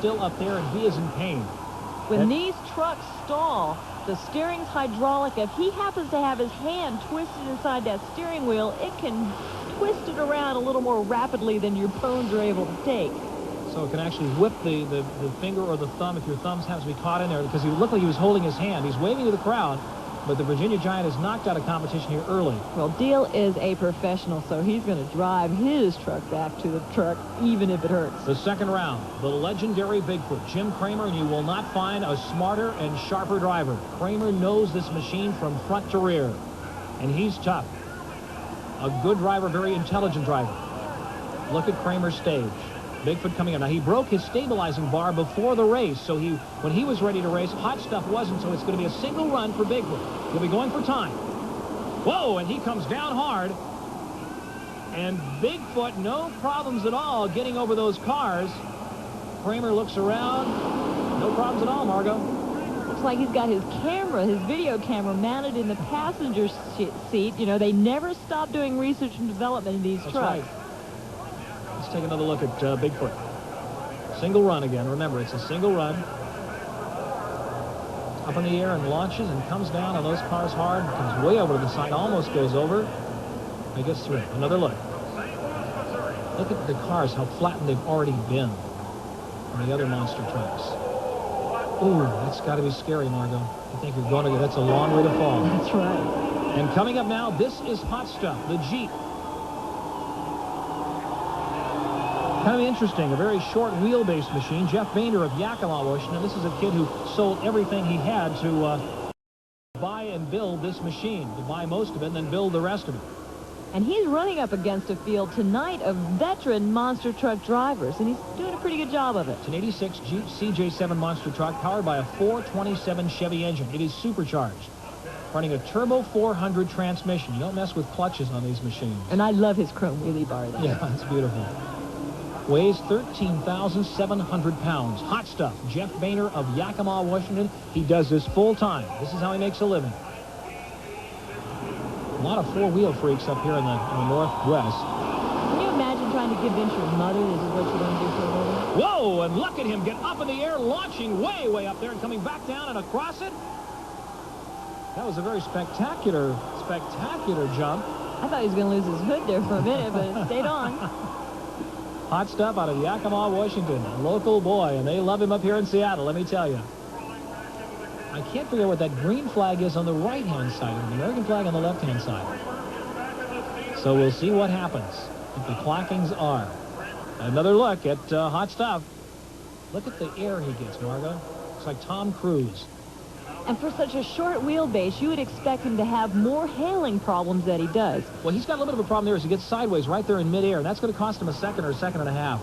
still up there, and he is in pain. When these trucks stall, the steering's hydraulic. If he happens to have his hand twisted inside that steering wheel, it can twist it around a little more rapidly than your bones are able to take. So it can actually whip the finger or the thumb if your thumbs happens to be caught in there, because he looked like he was holding his hand. He's waving to the crowd, but the Virginia Giant is knocked out of competition here early. Well, Deal is a professional, so he's going to drive his truck back to the truck, even if it hurts. The second round, the legendary Bigfoot, Jim Kramer, and you will not find a smarter and sharper driver. Kramer knows this machine from front to rear, and he's tough. A good driver, very intelligent driver. Look at Kramer's stage. Bigfoot coming up. Now, he broke his stabilizing bar before the race, so when he was ready to race, Hot Stuff wasn't, so it's going to be a single run for Bigfoot. He'll be going for time. Whoa, and he comes down hard. And Bigfoot, no problems at all getting over those cars. Kramer looks around. No problems at all, Margo. Looks like he's got his camera, his video camera, mounted in the passenger seat. You know, they never stop doing research and development in these trucks. Right. Let's take another look at Bigfoot. Single run again. Remember, it's a single run. Up in the air and launches and comes down on those cars hard. Comes way over to the side. Almost goes over. I guess through. Another look. Look at the cars, how flattened they've already been on the other monster trucks. Ooh, that's got to be scary, Margo. I think you're going to get, that's a long way to fall. That's right. And coming up now, this is Hot Stuff, the Jeep. Kind of interesting, a very short wheelbase machine. Jeff Boehner of Yakima, Washington. This is a kid who sold everything he had to buy and build this machine, to buy most of it and then build the rest of it. And he's running up against a field tonight of veteran monster truck drivers, and he's doing a pretty good job of it. It's an 86 Jeep CJ7 monster truck powered by a 427 Chevy engine. It is supercharged, running a turbo 400 transmission. You don't mess with clutches on these machines. And I love his chrome wheelie bar, though. Yeah, it's beautiful. Weighs 13,700 pounds. Hot Stuff. Jeff Boehner of Yakima, Washington. He does this full time. This is how he makes a living. A lot of four-wheel freaks up here in the Northwest. Can you imagine trying to convince your mother this is what you're going to do for a living? Whoa, and look at him get up in the air, launching way, way up there and coming back down and across it. That was a very spectacular jump. I thought he was going to lose his hood there for a minute, but it stayed on. Hot Stuff out of Yakima, Washington. A local boy, and they love him up here in Seattle, let me tell you. I can't figure out what that green flag is on the right-hand side, the American flag on the left-hand side. So we'll see what happens, what the clockings are. Another look at Hot Stuff. Look at the air he gets, Margo. It's like Tom Cruise. And for such a short wheelbase, you would expect him to have more hailing problems than he does. Well, he's got a little bit of a problem there as he gets sideways right there in midair, and that's going to cost him a second or a second and a half.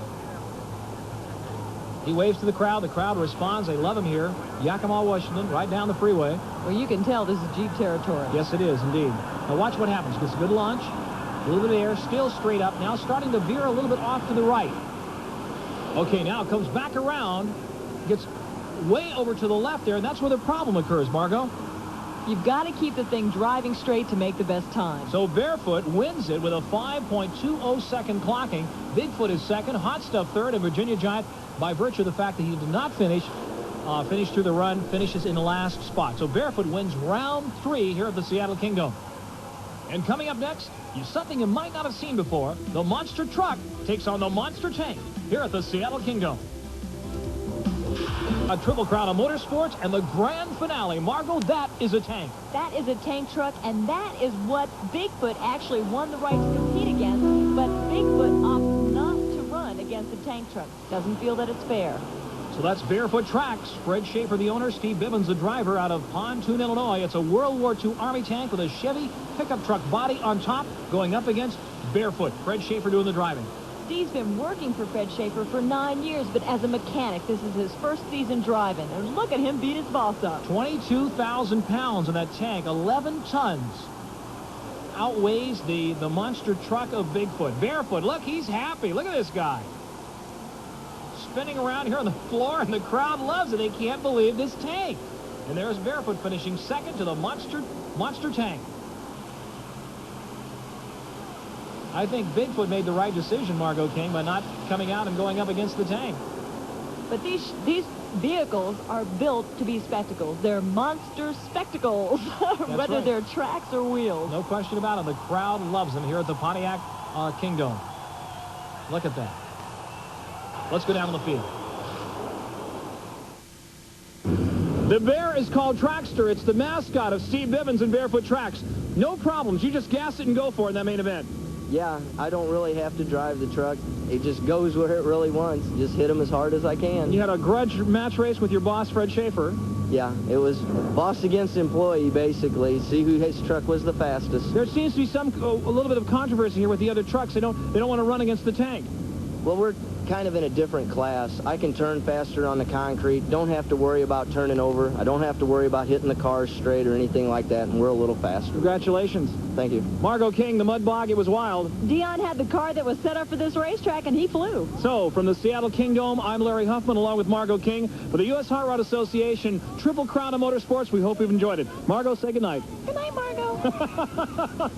He waves to the crowd. The crowd responds. They love him here. Yakima, Washington, right down the freeway. Well, you can tell this is Jeep territory. Yes, it is, indeed. Now watch what happens. Gets a good launch. A little bit of air. Still straight up. Now starting to veer a little bit off to the right. Okay, now comes back around. Gets way over to the left there, and that's where the problem occurs, Margo. You've got to keep the thing driving straight to make the best time. So Barefoot wins it with a 5.20 second clocking. Bigfoot is second, Hot Stuff third, and Virginia Giant, by virtue of the fact that he did not finish through the run, finishes in the last spot. So Barefoot wins round 3 here at the Seattle Kingdome. And coming up next is something you might not have seen before. The monster truck takes on the monster tank here at the Seattle Kingdome. A triple crown of motorsports and the grand finale. Margo, that is a tank. That is a tank truck, and that is what Bigfoot actually won the right to compete against. But Bigfoot opts not to run against the tank truck. Doesn't feel that it's fair. So that's Barefoot Tracks. Fred Schaefer, the owner. Steve Bibbins, the driver, out of Pontoon, Illinois. It's a World War II Army tank with a Chevy pickup truck body on top going up against Barefoot. Fred Schaefer doing the driving. Steve's been working for Fred Schaefer for 9 years, but as a mechanic, this is his first season driving. And look at him beat his boss up. 22,000 pounds in that tank, 11 tons. Outweighs the monster truck of Bigfoot. Barefoot, look, he's happy. Look at this guy. Spinning around here on the floor, and the crowd loves it. They can't believe this tank. And there's Barefoot finishing second to the monster tank. I think Bigfoot made the right decision, Margo King, by not coming out and going up against the tank. But these vehicles are built to be spectacles. They're monster spectacles, whether right. they're tracks or wheels. No question about it. The crowd loves them here at the Pontiac Kingdome. Look at that. Let's go down to the field. The bear is called Trackster. It's the mascot of Steve Bivens and Barefoot Tracks. No problems. You just gas it and go for it in that main event. Yeah, I don't really have to drive the truck. It just goes where it really wants. Just hit them as hard as I can. You had a grudge match race with your boss, Fred Schaefer. Yeah, it was boss against employee, basically. See who his truck was the fastest. There seems to be a little bit of controversy here with the other trucks. They don't want to run against the tank. Well, we're kind of in a different class. I can turn faster on the concrete. Don't have to worry about turning over. I don't have to worry about hitting the cars straight or anything like that, and we're a little faster. Congratulations. Thank you. Margo King, the mud bog, it was wild. Dion had the car that was set up for this racetrack, and he flew. So, from the Seattle Kingdome, I'm Larry Huffman, along with Margo King. For the U.S. Hot Rod Association Triple Crown of Motorsports, we hope you've enjoyed it. Margo, say goodnight. Good night, Margo.